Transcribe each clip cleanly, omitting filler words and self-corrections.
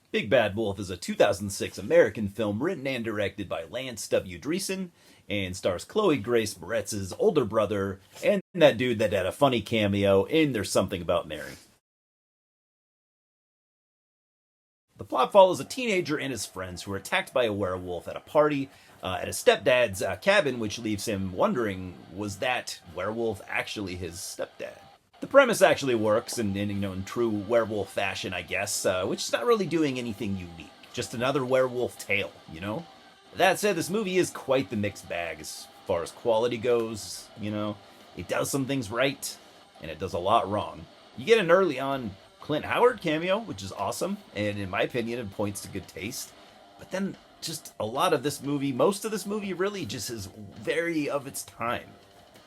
Big Bad Wolf is a 2006 American film written and directed by Lance W. Dreesen and stars Chloe Grace Moretz's older brother and that dude that had a funny cameo in There's Something About Mary. The plot follows a teenager and his friends who are attacked by a werewolf at a party at his stepdad's cabin, which leaves him wondering, was that werewolf actually his stepdad? The premise actually works in true werewolf fashion, I guess, which is not really doing anything unique. Just another werewolf tale. That said, this movie is quite the mixed bag as far as quality goes. It does some things right, and it does a lot wrong. You get an early on Clint Howard cameo, which is awesome, and in my opinion, it points to good taste. But then, just a lot of this movie, most of this movie really just is very of its time.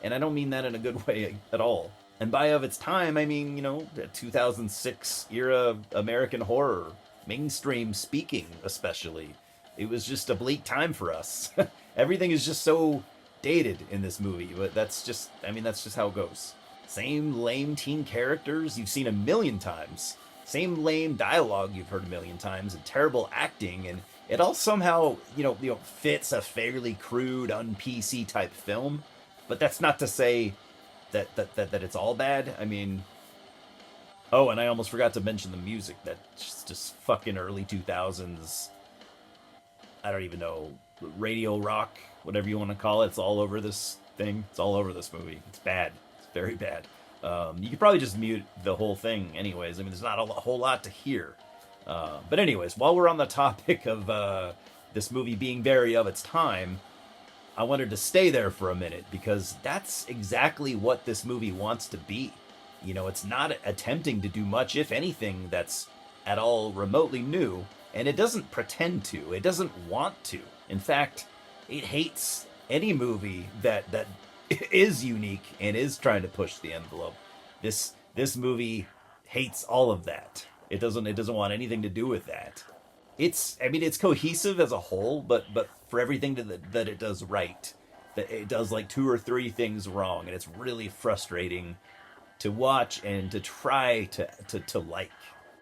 And I don't mean that in a good way at all. And by of its time, I mean, 2006 era American horror, mainstream speaking especially. It was just a bleak time for us. Everything is just so dated in this movie, but that's just how it goes. Same lame teen characters you've seen a million times. Same lame dialogue you've heard a million times, and terrible acting, and it all somehow, fits a fairly crude, un-PC type film. But that's not to say that it's all bad. I mean, oh, and I almost forgot to mention the music. That's just fucking early 2000s. I don't even know, radio rock, whatever you want to call it. It's all over this thing. It's all over this movie. It's bad. It's very bad. You could probably just mute the whole thing anyways. I mean, there's not a whole lot to hear. But anyways, while we're on the topic of this movie being very of its time, I wanted to stay there for a minute because that's exactly what this movie wants to be. It's not attempting to do much, if anything, that's at all remotely new, and it doesn't pretend to. It doesn't want to. In fact, it hates any movie that is unique and is trying to push the envelope. This movie hates all of that. It doesn't want anything to do with that. It's cohesive as a whole, but for everything that it does right, that it does like two or three things wrong, and it's really frustrating to watch and to try to like.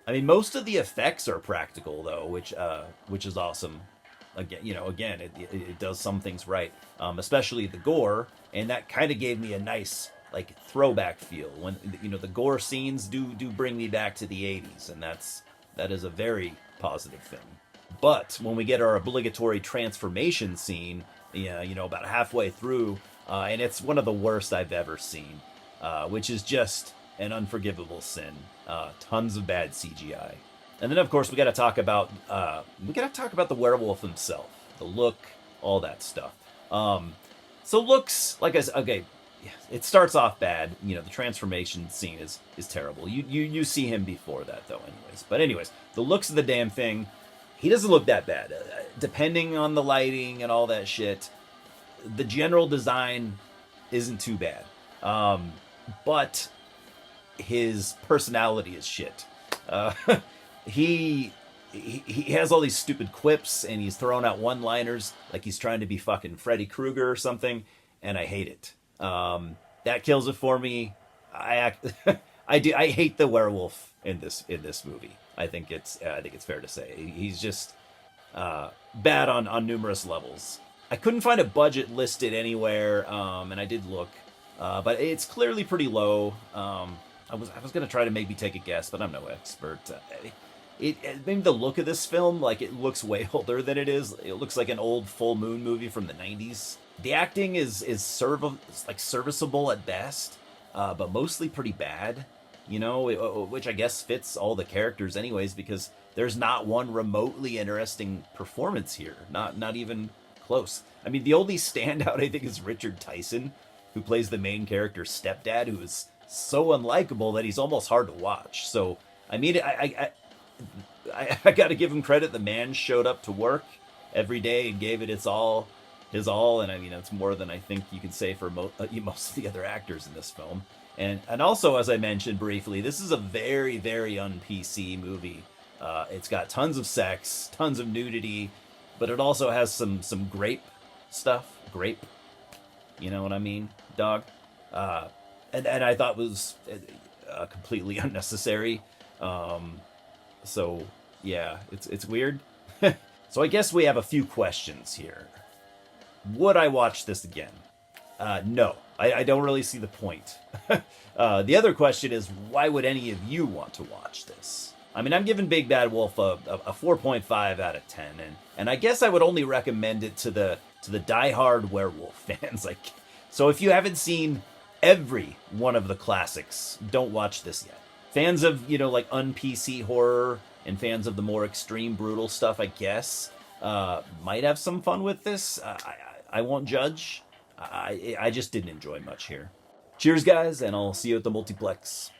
I mean, most of the effects are practical though, which is awesome. Again, it does some things right, especially the gore, and that kind of gave me a nice like throwback feel when the gore scenes do bring me back to the 80s, and that is a very positive thing. But when we get our obligatory transformation scene, about halfway through, and it's one of the worst I've ever seen, which is just an unforgivable sin. Tons of bad CGI. And then, of course, we got to talk about the werewolf himself, the look, all that stuff. So looks, like I said, okay, it starts off bad. The transformation scene is terrible. You see him before that though, anyways. But anyways, the looks of the damn thing, he doesn't look that bad. Depending on the lighting and all that shit, the general design isn't too bad. But his personality is shit. He has all these stupid quips, and he's throwing out one-liners like he's trying to be fucking Freddy Krueger or something, and I hate it. That kills it for me. I hate the werewolf in this movie. I think it's fair to say he's just bad on numerous levels. I couldn't find a budget listed anywhere, and I did look, but it's clearly pretty low. I was gonna try to maybe take a guess, but I'm no expert. Maybe the look of this film, like it looks way older than it is. It looks like an old Full Moon movie from the 90s. The acting is serviceable at best, but mostly pretty bad. Which I guess fits all the characters anyways, because there's not one remotely interesting performance here. Not even close. I mean, the only standout I think is Richard Tyson, who plays the main character's stepdad, who is so unlikable that he's almost hard to watch. So I mean, I got to give him credit. The man showed up to work every day and gave it his all, and I mean it's more than I think you can say for most of the other actors in this film. And also, as I mentioned briefly, this is a very, very un-PC movie. It's got tons of sex, tons of nudity, but it also has some grape stuff. Grape, you know what I mean, dog? And I thought was completely unnecessary. So Yeah, it's weird. So I guess we have a few questions here. Would I watch this again? No, I don't really see the point. The other question is, why would any of you want to watch this? I mean, I'm giving Big Bad Wolf a 4.5 out of 10, and I guess I would only recommend it to the diehard werewolf fans. Like, so if you haven't seen every one of the classics, don't watch this yet. Fans of like un-PC horror and fans of the more extreme, brutal stuff, I guess, might have some fun with this. I won't judge. I just didn't enjoy much here. Cheers, guys, and I'll see you at the multiplex.